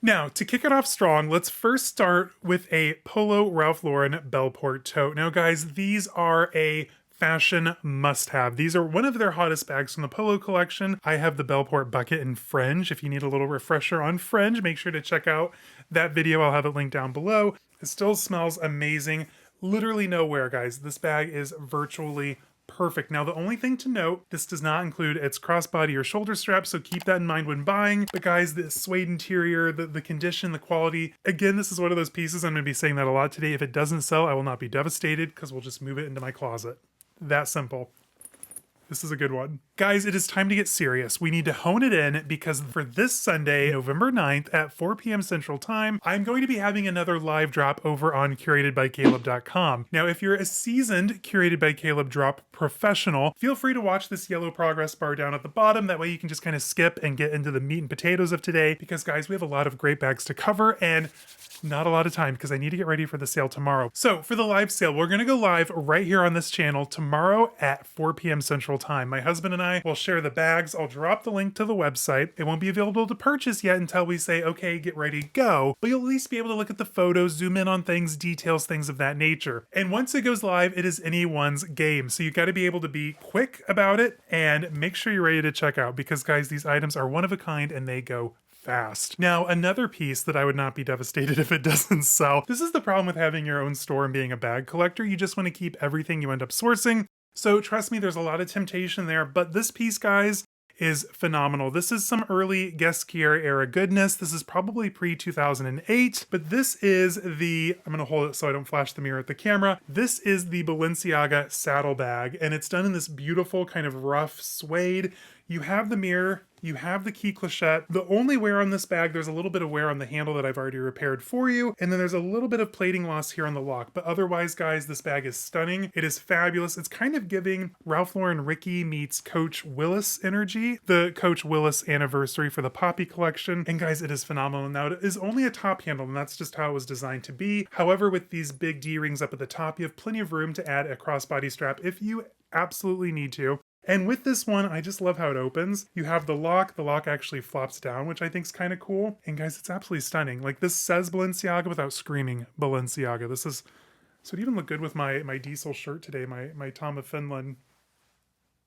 Now, to kick it off strong, let's first start with a Polo Ralph Lauren Bellport tote. Now, guys, these are a fashion must-have. These are one of their hottest bags from the Polo collection. I have the Bellport bucket in Fringe. If you need a little refresher on Fringe, make sure to check out that video. I'll have it linked down below. It still smells amazing. Literally no wear, guys. This bag is virtually perfect. Now, the only thing to note, this does not include its crossbody or shoulder strap, so keep that in mind when buying. But guys, the suede interior, the condition, the quality, again, this is one of those pieces, I'm going to be saying that a lot today. If it doesn't sell, I will not be devastated because we'll just move it into my closet. That simple. This is a good one. Guys, it is time to get serious. We need to hone it in because for this Sunday, November 9th at 4 p.m. Central Time, I'm going to be having another live drop over on curatedbycaleb.com. Now, if you're a seasoned Curated by Caleb drop professional, feel free to watch this yellow progress bar down at the bottom. That way you can just kind of skip and get into the meat and potatoes of today because, guys, we have a lot of great bags to cover and not a lot of time because I need to get ready for the sale tomorrow. So for the live sale, we're going to go live right here on this channel tomorrow at 4 p.m. Central Time. My husband and I will share the bags. I'll drop the link to the website. It won't be available to purchase yet until we say, okay, get ready, go. But you'll at least be able to look at the photos, zoom in on things, details, things of that nature. And once it goes live, it is anyone's game. So you got to be able to be quick about it and make sure you're ready to check out because, guys, these items are one of a kind and they go fast. Now, another piece that I would not be devastated if it doesn't sell. This is the problem with having your own store and being a bag collector. You just want to keep everything you end up sourcing. So trust me, there's a lot of temptation there, but this piece, guys, is phenomenal. This is some early Guesquier era goodness. This is probably pre-2008, but this is the, I'm gonna hold it so I don't flash the mirror at the camera. This is the Balenciaga Saddle Bag, and it's done in this beautiful kind of rough suede. You have the mirror, you have the key clochette. The only wear on this bag, there's a little bit of wear on the handle that I've already repaired for you, and then there's a little bit of plating loss here on the lock. But otherwise, guys, this bag is stunning. It is fabulous. It's kind of giving Ralph Lauren Ricky meets Coach Willis energy, the Coach Willis anniversary for the Poppy collection. And guys, it is phenomenal. Now, it is only a top handle, and that's just how it was designed to be. However, with these big D-rings up at the top, you have plenty of room to add a crossbody strap if you absolutely need to. And with this one, I just love how it opens. You have the lock actually flops down, which I think is kind of cool. And guys, it's absolutely stunning. Like, this says Balenciaga without screaming Balenciaga. This is, so it even looked good with my diesel shirt today, my Tom of Finland.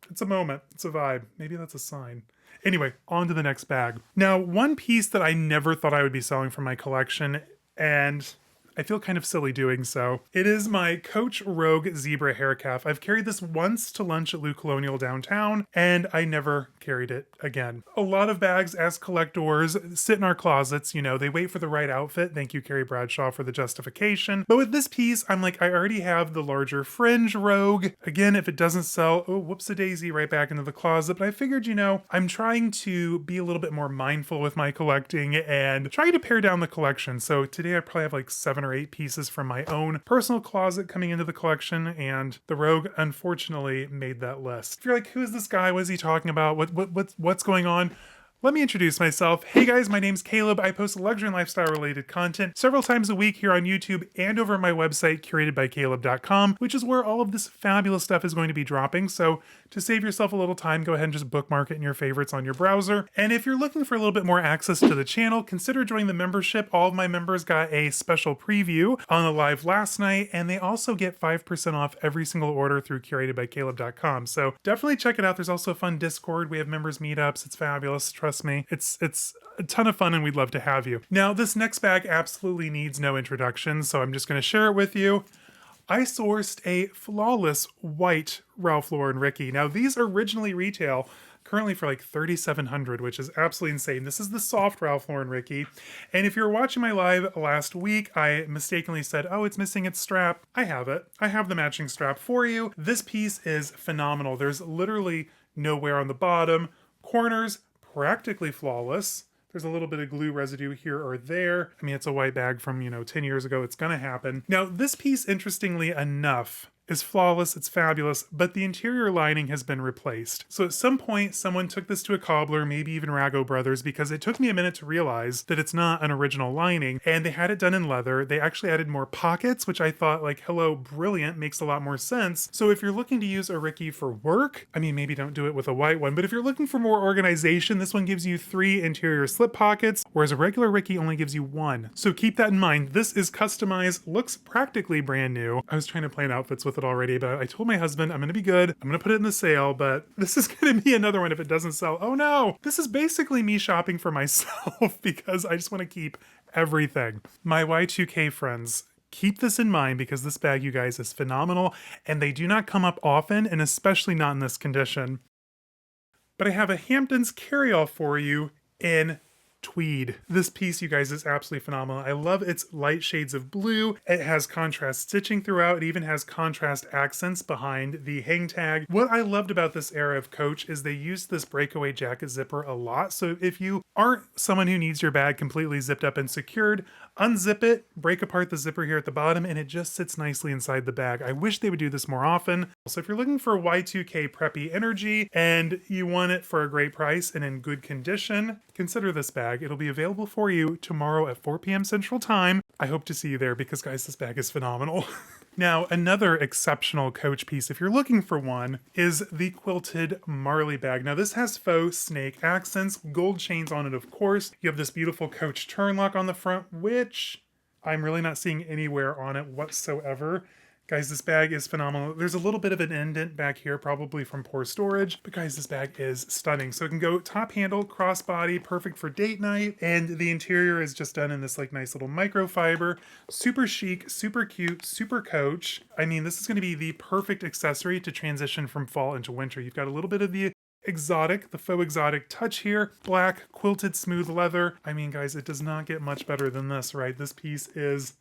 It's a moment, it's a vibe. Maybe that's a sign. Anyway, on to the next bag. Now, one piece that I never thought I would be selling from my collection, and I feel kind of silly doing so. It is my Coach Rogue Zebra hair calf. I've carried this once to lunch at Lou Colonial downtown, and I never carried it again. A lot of bags as collectors sit in our closets, you know, they wait for the right outfit. Thank you, Carrie Bradshaw, for the justification. But with this piece, I'm like, I already have the larger fringe Rogue. Again, if it doesn't sell, oh, whoops-a-daisy, right back into the closet. But I figured, you know, I'm trying to be a little bit more mindful with my collecting and trying to pare down the collection. So today I probably have like 7 or 8 pieces from my own personal closet coming into the collection, and the Rogue unfortunately made that list. If you're like, who is this guy? What is he talking about? What's going on? Let me introduce myself. Hey guys, my name's Caleb. I post luxury and lifestyle related content several times a week here on YouTube and over at my website, curatedbycaleb.com, which is where all of this fabulous stuff is going to be dropping. So to save yourself a little time, go ahead and just bookmark it in your favorites on your browser. And if you're looking for a little bit more access to the channel, consider joining the membership. All of my members got a special preview on the live last night, and they also get 5% off every single order through curatedbycaleb.com. So definitely check it out. There's also a fun Discord. We have members meetups. It's fabulous. Trust me, it's a ton of fun and we'd love to have you. Now, this next bag absolutely needs no introduction, so I'm just going to share it with you. I sourced a flawless white Ralph Lauren Ricky. Now, these originally retail currently for like $3,700, which is absolutely insane. This is the soft Ralph Lauren Ricky. And if you're watching my live last week, I mistakenly said, oh, it's missing its strap. I have it. I have the matching strap for you. This piece is phenomenal. There's literally no wear on the bottom. Corners, practically flawless. There's a little bit of glue residue here or there. I mean, it's a white bag from, 10 years ago. It's gonna happen. Now, this piece, interestingly enough, is flawless, it's fabulous, but the interior lining has been replaced. So at some point, someone took this to a cobbler, maybe even Rago Brothers, because it took me a minute to realize that it's not an original lining, and they had it done in leather. They actually added more pockets, which I thought, like, hello, brilliant, makes a lot more sense. So if you're looking to use a Ricky for work, I mean, maybe don't do it with a white one, but if you're looking for more organization, this one gives you 3 interior slip pockets, whereas a regular Ricky only gives you 1. So keep that in mind. This is customized, looks practically brand new. I was trying to plan outfits with it already, but I told my husband I'm gonna be good. I'm gonna put it in the sale, but this is gonna be another one if it doesn't sell. Oh no! This is basically me shopping for myself because I just want to keep everything. My Y2K friends, keep this in mind because this bag, you guys, is phenomenal and they do not come up often, and especially not in this condition. But I have a Hamptons carryall for you in tweed. This piece, you guys, is absolutely phenomenal. I love its light shades of blue. It has contrast stitching throughout. It even has contrast accents behind the hang tag. What I loved about this era of Coach is they used this breakaway jacket zipper a lot. So if you aren't someone who needs your bag completely zipped up and secured, unzip it, break apart the zipper here at the bottom, and it just sits nicely inside the bag. I wish they would do this more often. So if you're looking for Y2K preppy energy and you want it for a great price and in good condition, consider this bag. It'll be available for you tomorrow at 4 p.m. Central Time. I hope to see you there because, guys, this bag is phenomenal. Now, another exceptional Coach piece, if you're looking for one, is the quilted Marley bag. Now, this has faux snake accents, gold chains on it, of course. You have this beautiful Coach turn lock on the front, which I'm really not seeing anywhere on it whatsoever. Guys, this bag is phenomenal. There's a little bit of an indent back here, probably from poor storage, but guys, this bag is stunning. So it can go top handle, crossbody, perfect for date night, and the interior is just done in this like nice little microfiber. Super chic, super cute, super Coach. I mean, this is going to be the perfect accessory to transition from fall into winter. You've got a little bit of the exotic, the faux exotic touch here, black, quilted smooth leather. I mean, guys, it does not get much better than this, right? This piece is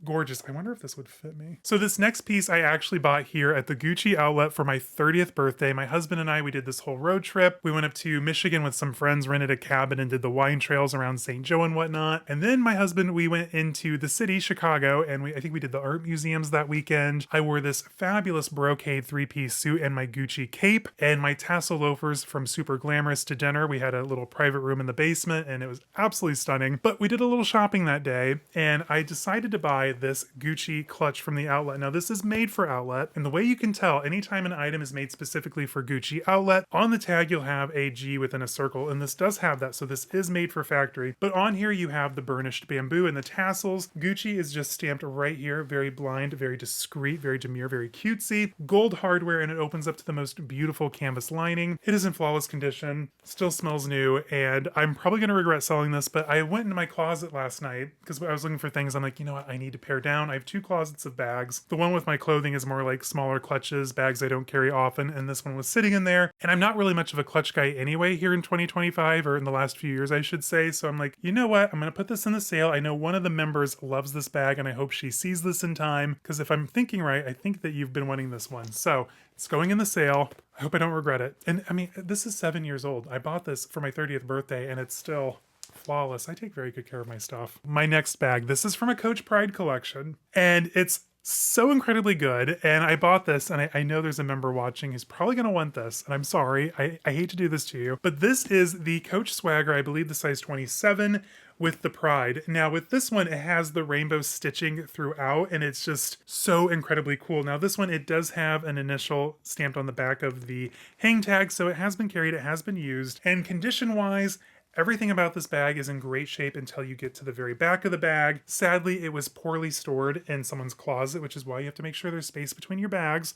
gorgeous. I wonder if this would fit me. So this next piece I actually bought here at the Gucci outlet for my 30th birthday. My husband and I, we did this whole road trip. We went up to Michigan with some friends, rented a cabin and did the wine trails around St. Joe and whatnot. And then my husband, we went into the city, Chicago, and I think we did the art museums that weekend. I wore this fabulous brocade 3-piece suit and my Gucci cape and my tassel loafers from Super Glamorous to dinner. We had a little private room in the basement and it was absolutely stunning. But we did a little shopping that day and I decided to buy this Gucci clutch from the outlet. Now this is made for outlet, and the way you can tell anytime an item is made specifically for Gucci outlet, on the tag you'll have a G within a circle, and this does have that, so this is made for factory. But on here you have the burnished bamboo and the tassels. Gucci is just stamped right here, very blind, very discreet, very demure, very cutesy. Gold hardware, and it opens up to the most beautiful canvas lining. It is in flawless condition, still smells new, and I'm probably going to regret selling this, but I went into my closet last night because I was looking for things. I'm like, you know what, I need to pare down. I have 2 closets of bags. The one with my clothing is more like smaller clutches, bags I don't carry often, and this one was sitting in there. And I'm not really much of a clutch guy anyway here in 2025, or in the last few years, I should say. So I'm like, you know what? I'm going to put this in the sale. I know one of the members loves this bag, and I hope she sees this in time, because if I'm thinking right, I think that you've been wanting this one. So it's going in the sale. I hope I don't regret it. And I mean, this is 7 years old. I bought this for my 30th birthday, and it's still flawless. I take very good care of my stuff. My next bag, this is from a Coach Pride collection, and it's so incredibly good. And I bought this, and I know there's a member watching who's probably going to want this, and I'm sorry. I hate to do this to you, but this is the Coach Swagger, I believe the size 27 with the Pride. Now with this one, it has the rainbow stitching throughout, and it's just so incredibly cool. Now this one, it does have an initial stamped on the back of the hang tag, so it has been carried, it has been used, and condition wise, everything about this bag is in great shape until you get to the very back of the bag. Sadly, it was poorly stored in someone's closet, which is why you have to make sure there's space between your bags.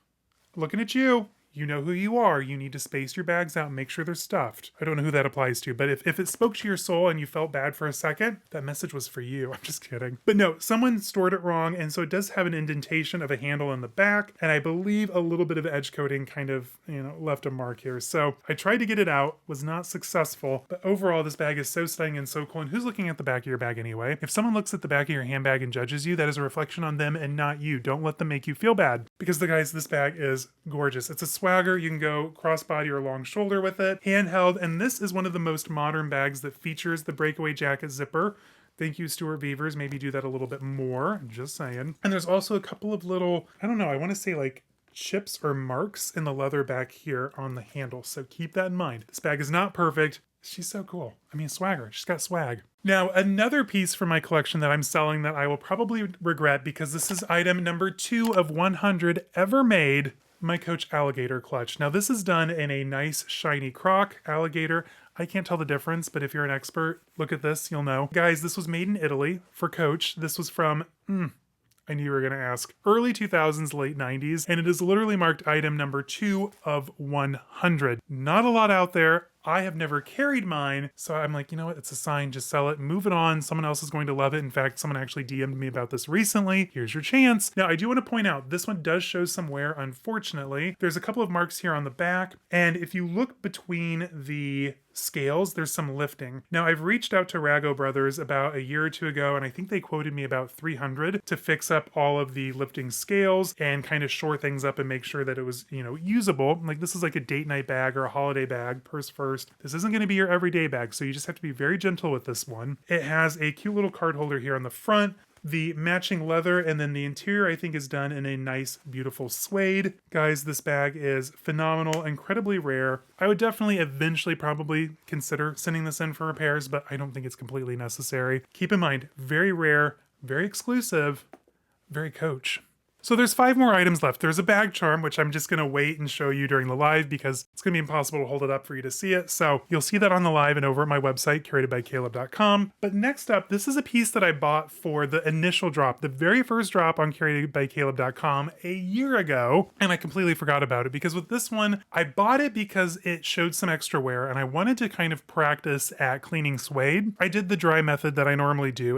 Looking at you. You know who you are. You need to space your bags out and make sure they're stuffed. I don't know who that applies to, but if it spoke to your soul and you felt bad for a second, that message was for you. I'm just kidding. But no, someone stored it wrong, and so it does have an indentation of a handle in the back, and I believe a little bit of edge coating kind of, left a mark here. So I tried to get it out, was not successful, but overall this bag is so stunning and so cool. And who's looking at the back of your bag anyway? If someone looks at the back of your handbag and judges you, that is a reflection on them and not you. Don't let them make you feel bad, because guys, this bag is gorgeous. It's a swagger. You can go crossbody or long shoulder with it, handheld, and this is one of the most modern bags that features the breakaway jacket zipper. Thank you, Stuart Beavers. Maybe do that a little bit more, just saying. And there's also a couple of little, I don't know, I want to say like chips or marks in the leather back here on the handle. So keep that in mind. This bag is not perfect. She's so cool. I mean, swagger. She's got swag. Now, another piece from my collection that I'm selling that I will probably regret because this is item number 2 of 100 ever made, my Coach alligator clutch. Now, this is done in a nice shiny croc alligator. I can't tell the difference, but if you're an expert, look at this, you'll know. Guys, this was made in Italy for Coach. This was from, I knew you were going to ask, early 2000s, late 90s, and it is literally marked item number 2 of 100. Not a lot out there. I have never carried mine, so I'm like, you know what, it's a sign, just sell it, move it on. Someone else is going to love it. In fact, someone actually DM'd me about this recently. Here's your chance. Now, I do want to point out, this one does show some wear, unfortunately. There's a couple of marks here on the back, and if you look between the scales, there's some lifting. Now, I've reached out to Rago Brothers about a year or two ago, and I think they quoted me about $300 to fix up all of the lifting scales and kind of shore things up and make sure that it was, usable. Like, this is like a date night bag or a holiday bag, purse first. This isn't going to be your everyday bag, so you just have to be very gentle with this one. It has a cute little card holder here on the front, the matching leather, and then the interior I think is done in a nice, beautiful suede. Guys, this bag is phenomenal, incredibly rare. I would definitely eventually probably consider sending this in for repairs, but I don't think it's completely necessary. Keep in mind, very rare, very exclusive, very Coach. So there's 5 more items left. There's a bag charm, which I'm just going to wait and show you during the live because it's going to be impossible to hold it up for you to see it. So you'll see that on the live and over at my website, curatedbycaleb.com. But next up, this is a piece that I bought for the initial drop, the very first drop on curatedbycaleb.com a year ago. And I completely forgot about it because with this one, I bought it because it showed some extra wear and I wanted to kind of practice at cleaning suede. I did the dry method that I normally do.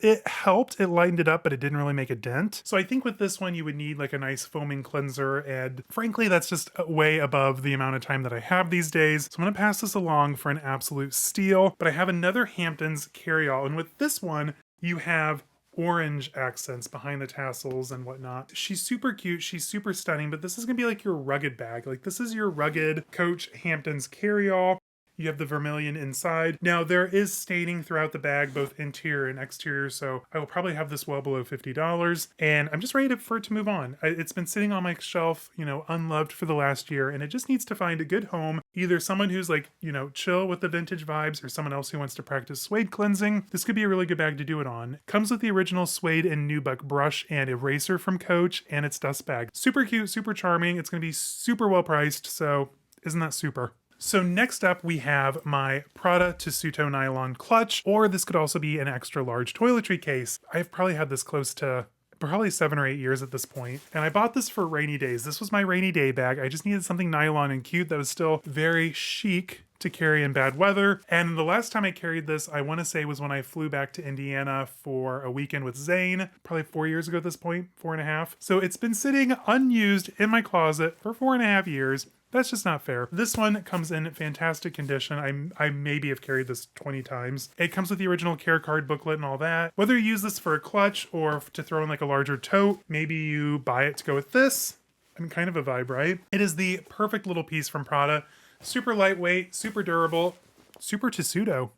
It helped, it lightened it up, but it didn't really make a dent. So I think with this one, you would need like a nice foaming cleanser. And frankly, that's just way above the amount of time that I have these days. So I'm gonna pass this along for an absolute steal. But I have another Hamptons carry-all. And with this one, you have orange accents behind the tassels and whatnot. She's super cute, she's super stunning, but this is gonna be like your rugged bag. Like this is your rugged Coach Hamptons carry-all. You have the vermilion inside. Now, there is staining throughout the bag, both interior and exterior, so I will probably have this well below $50, and I'm just ready for it to move on. It's been sitting on my shelf, unloved for the last year, and it just needs to find a good home. Either someone who's like, chill with the vintage vibes, or someone else who wants to practice suede cleansing. This could be a really good bag to do it on. Comes with the original suede and nubuck brush and eraser from Coach, and its dust bag. Super cute, super charming. It's going to be super well priced, so isn't that super? So next up, we have my Prada Tessuto nylon clutch, or this could also be an extra large toiletry case. I've probably had this close to probably 7 or 8 years at this point, and I bought this for rainy days. This was my rainy day bag. I just needed something nylon and cute that was still very chic to carry in bad weather. And the last time I carried this, I want to say was when I flew back to Indiana for a weekend with Zane, probably 4 years ago at this point, 4.5. So it's been sitting unused in my closet for 4.5 years. That's just not fair. This one comes in fantastic condition. I maybe have carried this 20 times. It comes with the original care card booklet and all that. Whether you use this for a clutch or to throw in like a larger tote, maybe you buy it to go with this. I mean, kind of a vibe, right? It is the perfect little piece from Prada. Super lightweight, super durable, super tessuto.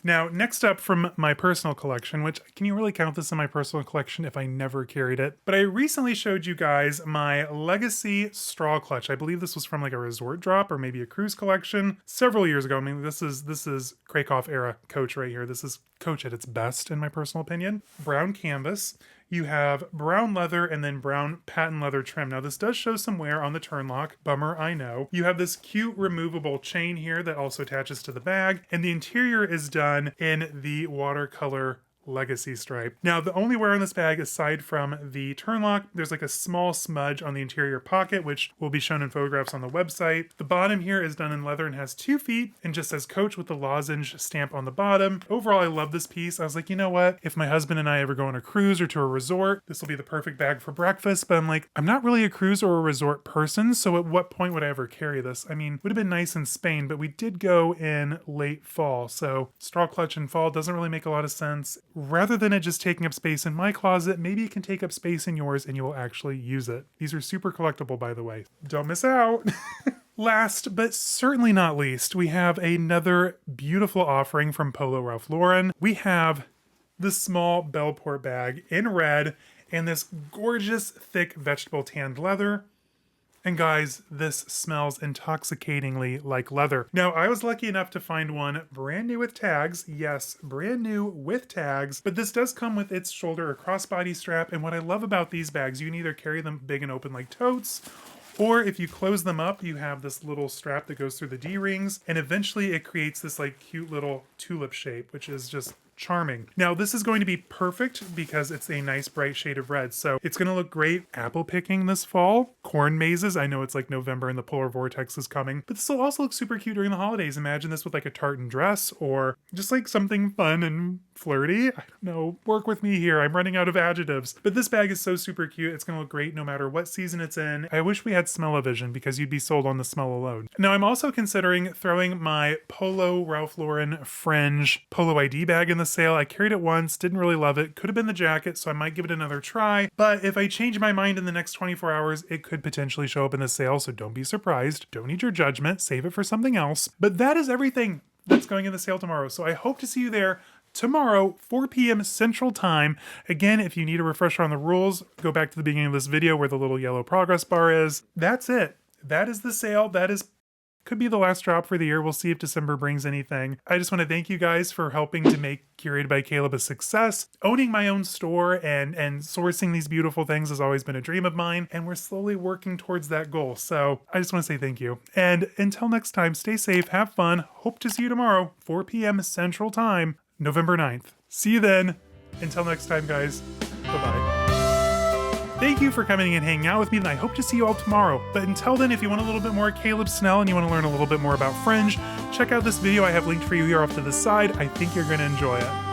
Now, next up from my personal collection, which can you really count this in my personal collection if I never carried it? But I recently showed you guys my Legacy straw clutch. I believe this was from like a resort drop or maybe a cruise collection several years ago. I mean, this is Krakoff era Coach right here. This is Coach at its best in my personal opinion. Brown canvas. You have brown leather and then brown patent leather trim. Now this does show some wear on the turn lock. Bummer, I know. You have this cute removable chain here that also attaches to the bag, and the interior is done in the watercolor Legacy stripe. Now, the only wear on this bag, aside from the turn lock, there's like a small smudge on the interior pocket, which will be shown in photographs on the website. The bottom here is done in leather and has 2 feet and just says Coach with the lozenge stamp on the bottom. Overall, I love this piece. I was like, you know what? If my husband and I ever go on a cruise or to a resort, this will be the perfect bag for breakfast. But I'm like, I'm not really a cruise or a resort person, so at what point would I ever carry this? I mean, it would have been nice in Spain, but we did go in late fall, so straw clutch in fall doesn't really make a lot of sense. Rather than it just taking up space in my closet, maybe it can take up space in yours and you will actually use it. These are super collectible, by the way. Don't miss out. Last, but certainly not least, we have another beautiful offering from Polo Ralph Lauren. We have the small Bellport bag in red. and this gorgeous thick vegetable tanned leather. And guys, this smells intoxicatingly like leather. Now, I was lucky enough to find one brand new with tags. Yes, brand new with tags, but this does come with its shoulder or crossbody strap. And what I love about these bags, you can either carry them big and open like totes, or if you close them up, you have this little strap that goes through the D-rings, and eventually it creates this like cute little tulip shape, which is just charming. Now, this is going to be perfect because it's a nice bright shade of red. So it's going to look great apple picking this fall. Corn mazes. I know it's like November and the polar vortex is coming, but this will also look super cute during the holidays. Imagine this with like a tartan dress or just like something fun and flirty. I don't know. Work with me here. I'm running out of adjectives, but this bag is so super cute. It's going to look great no matter what season it's in. I wish we had smell-o-vision because you'd be sold on the smell alone. Now, I'm also considering throwing my Polo Ralph Lauren fringe Polo ID bag in the sale. I carried it once, didn't really love it. Could have been the jacket, so I might give it another try. But if I change my mind in the next 24 hours, it could potentially show up in the sale, so don't be surprised. Don't need your judgment. Save it for something else. But that is everything that's going in the sale tomorrow. So I hope to see you there tomorrow, 4 p.m. Central Time. Again, if you need a refresher on the rules, go back to the beginning of this video where the little yellow progress bar is. That's it. That is the sale. That could be the last drop for the year. We'll see if December brings anything. I just want to thank you guys for helping to make Curated by Caleb a success. Owning my own store and sourcing these beautiful things has always been a dream of mine, and we're slowly working towards that goal. So I just want to say thank you. And until next time, stay safe, have fun. Hope to see you tomorrow, 4 p.m. Central Time, November 9th. See you then. Until next time, guys. Bye-bye. Thank you for coming and hanging out with me, and I hope to see you all tomorrow. But until then, if you want a little bit more Caleb Snell and you want to learn a little bit more about fringe, check out this video I have linked for you here off to the side. I think you're going to enjoy it.